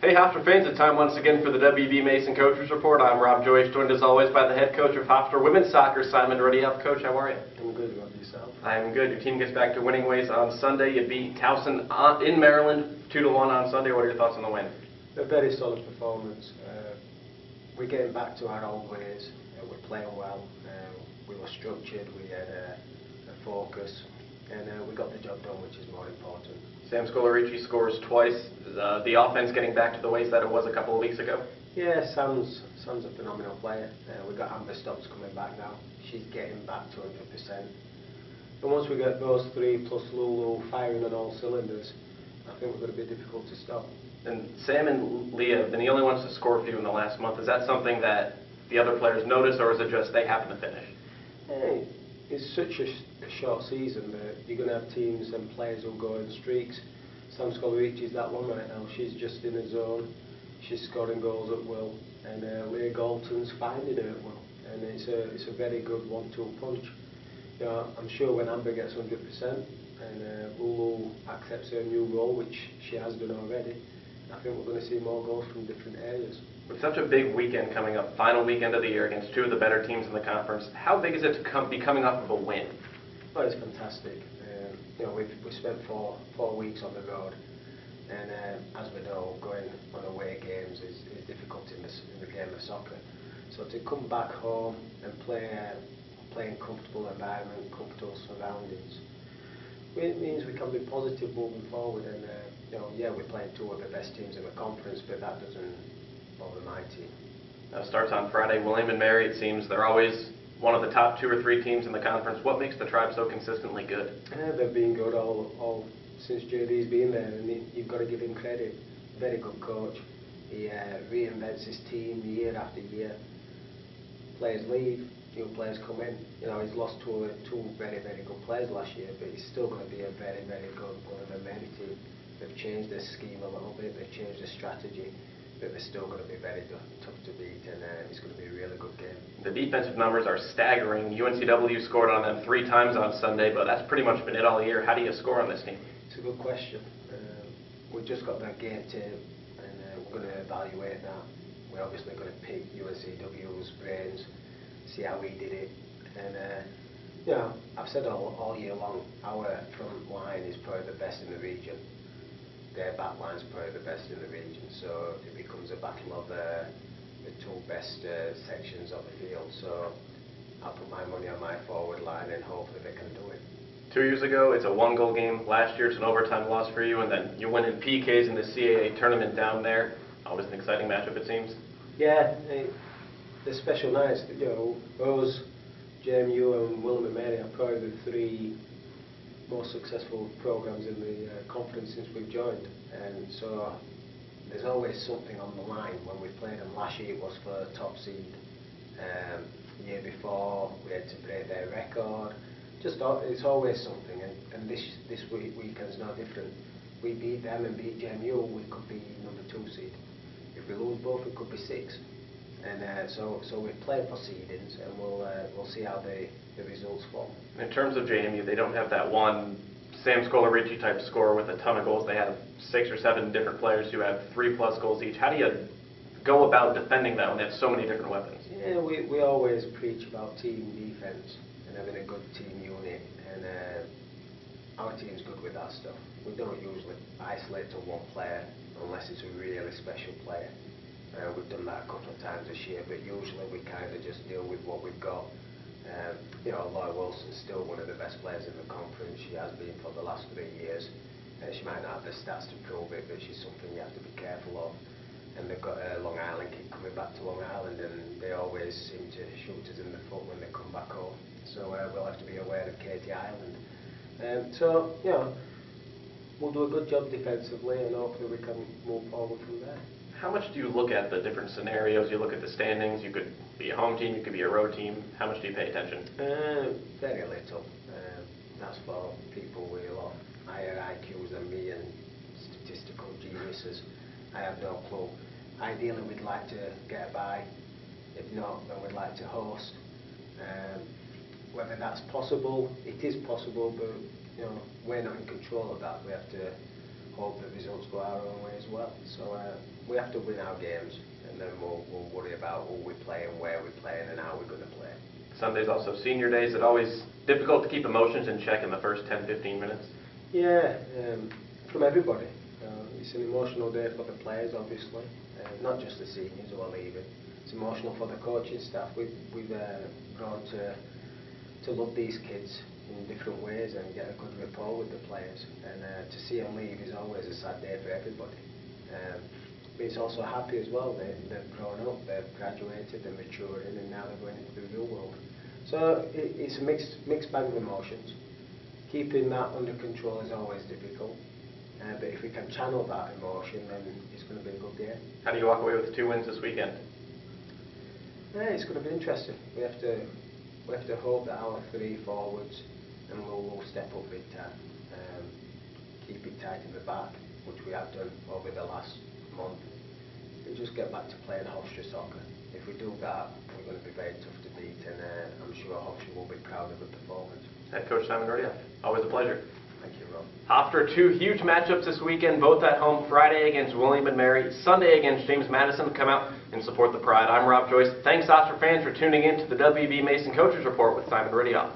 Hey Hofstra fans, it's time once again for the WB Mason Coaches Report. I'm Rob Joyce, joined as always by the head coach of Hofstra Women's Soccer, Simon Riddiough. Coach, how are you? I'm good. About yourself? I'm good. Your team gets back to winning ways on Sunday. You beat Towson in Maryland 2-1 on Sunday. What are your thoughts on the win? A very solid performance. We're getting back to our old ways. We're playing well. We were structured. We had a focus, and we got the job done, which is more important. Sam Scolarici scores twice. The offense getting back to the ways that it was a couple of weeks ago? Yeah, Sam's a phenomenal player. We've got Amber Stopps coming back now. She's getting back to 100%. And once we get those three plus Lulu firing on all cylinders, I think we're going to be difficult to stop. And Sam and Leah have been the only ones to score for you in the last month. Is that something that the other players notice, or is it just they happen to finish? Hey, it's such a short season that you're going to have teams and players who'll go in streaks. Sam Scolarici is that one right now. She's just in a zone. She's scoring goals at will, and Leah Galton's finding her at will. And it's a very good 1-2 punch. You know, I'm sure when Amber gets 100% and Lulu accepts her new role, which she has done already, I think we're going to see more goals from different areas. With such a big weekend coming up, final weekend of the year against two of the better teams in the conference, how big is it to be coming off of a win? Oh, it's fantastic. You know, we've spent four weeks on the road, and as we know, going on away games is difficult in the game of soccer. So to come back home and play in comfortable environment, comfortable surroundings, it means we can be positive moving forward. And you know, yeah, we're playing two of the best teams in the conference, but that doesn't bother my team. Now it starts on Friday. William and Mary, it seems they're always one of the top 2 or 3 teams in the conference. What makes the Tribe so consistently good? They've been good all since JD's been there, and you've got to give him credit. Very good coach. He reinvents his team year after year. Players leave, new players come in. You know, he's lost two very, very good players last year, but he's still going to be a very, very good William and Mary team. They've changed their scheme a little bit, they've changed their strategy, but they're still going to be very tough to beat, and it's going to be a really good game. The defensive numbers are staggering. UNCW scored on them 3 times on Sunday, but that's pretty much been it all year. How do you score on this team? It's a good question. We've just got that game tape, and we're going to evaluate that. We're obviously going to pick UNCW's brains, see how we did it, and you know, I've said all year long, our front line is probably the best in the region. Their back line's probably the best in the region, so it becomes a battle of the 2 best sections of the field. So I'll put my money on my forward line and hopefully they can do it. 2 years ago, it's a 1-goal game. Last year, it's an overtime loss for you, and then you win in PKs in the CAA tournament down there. Always an exciting matchup, it seems. Yeah, they're special nights. You know, us, JMU and William and Mary are probably the 3 most successful programs in the conference since we've joined, and so there's always something on the line. When we played them last year, it was for top seed. The year before, we had to break their record. It's always something, and this weekend's no different. We beat them and beat JMU, we could be number 2 seed. If we lose both, we could be 6. And so we play for seedings, and we'll see how the results fall. In terms of JMU, they don't have that one Sam Scolarici type scorer with a ton of goals. They have 6 or 7 different players who have 3+ goals each. How do you go about defending that when they have so many different weapons? Yeah, we always preach about team defense and having a good team unit, and our team's good with that stuff. We don't usually isolate to one player unless it's a really special player. We've done that a couple of times this year, but usually we kind of just deal with what we've got. You know, Laura Wilson's still one of the best players in the conference. She has been for the last 3 years. She might not have the stats to prove it, but she's something you have to be careful of. And they've got a Long Island kid coming back to Long Island, and they always seem to shoot us in the foot when they come back home. So we'll have to be aware of Katie Island. So, you know, we'll do a good job defensively, and hopefully we can move forward from there. How much do you look at the different scenarios? You look at the standings. You could be a home team, you could be a road team. How much do you pay attention? Very little. That's for people with a lot higher IQs than me and statistical geniuses. I have no clue. Ideally, we'd like to get a bye. If not, then we'd like to host. Whether that's possible, it is possible, but you know, we're not in control of that. We have to hope the results go our own way as well. So we have to win our games, and then we'll worry about who we play and where we play and how we're going to play. Sunday's also senior days. It's always difficult to keep emotions in check in the first 10-15 minutes. Yeah, from everybody. It's an emotional day for the players, obviously, not just the seniors who are leaving. It's emotional for the coaching staff. We've grown to love these kids in different ways and get a good rapport with the players. And to see them leave is always a sad day for everybody. But it's also happy as well. They've grown up, they've graduated, they're maturing, and now they're going into the real world. So it's a mixed bag of emotions. Keeping that under control is always difficult. But if we can channel that emotion, then it's going to be a good game. How do you walk away with 2 wins this weekend? Yeah, it's going to be interesting. We have to hope that our 3 forwards and will step up big time. Keep it tight in the back, which we have done over the last month. And just get back to playing Hofstra soccer. If we do that, we're going to be very tough to beat, and I'm sure Hofstra will be proud of the performance. Head coach Simon Riddiough, always a pleasure. Thank you, Rob. Hofstra, 2 huge matchups this weekend, both at home. Friday against William & Mary, Sunday against James Madison. Come out and support the Pride. I'm Rob Joyce. Thanks, Hofstra fans, for tuning in to the WB Mason Coaches Report with Simon Riddiough.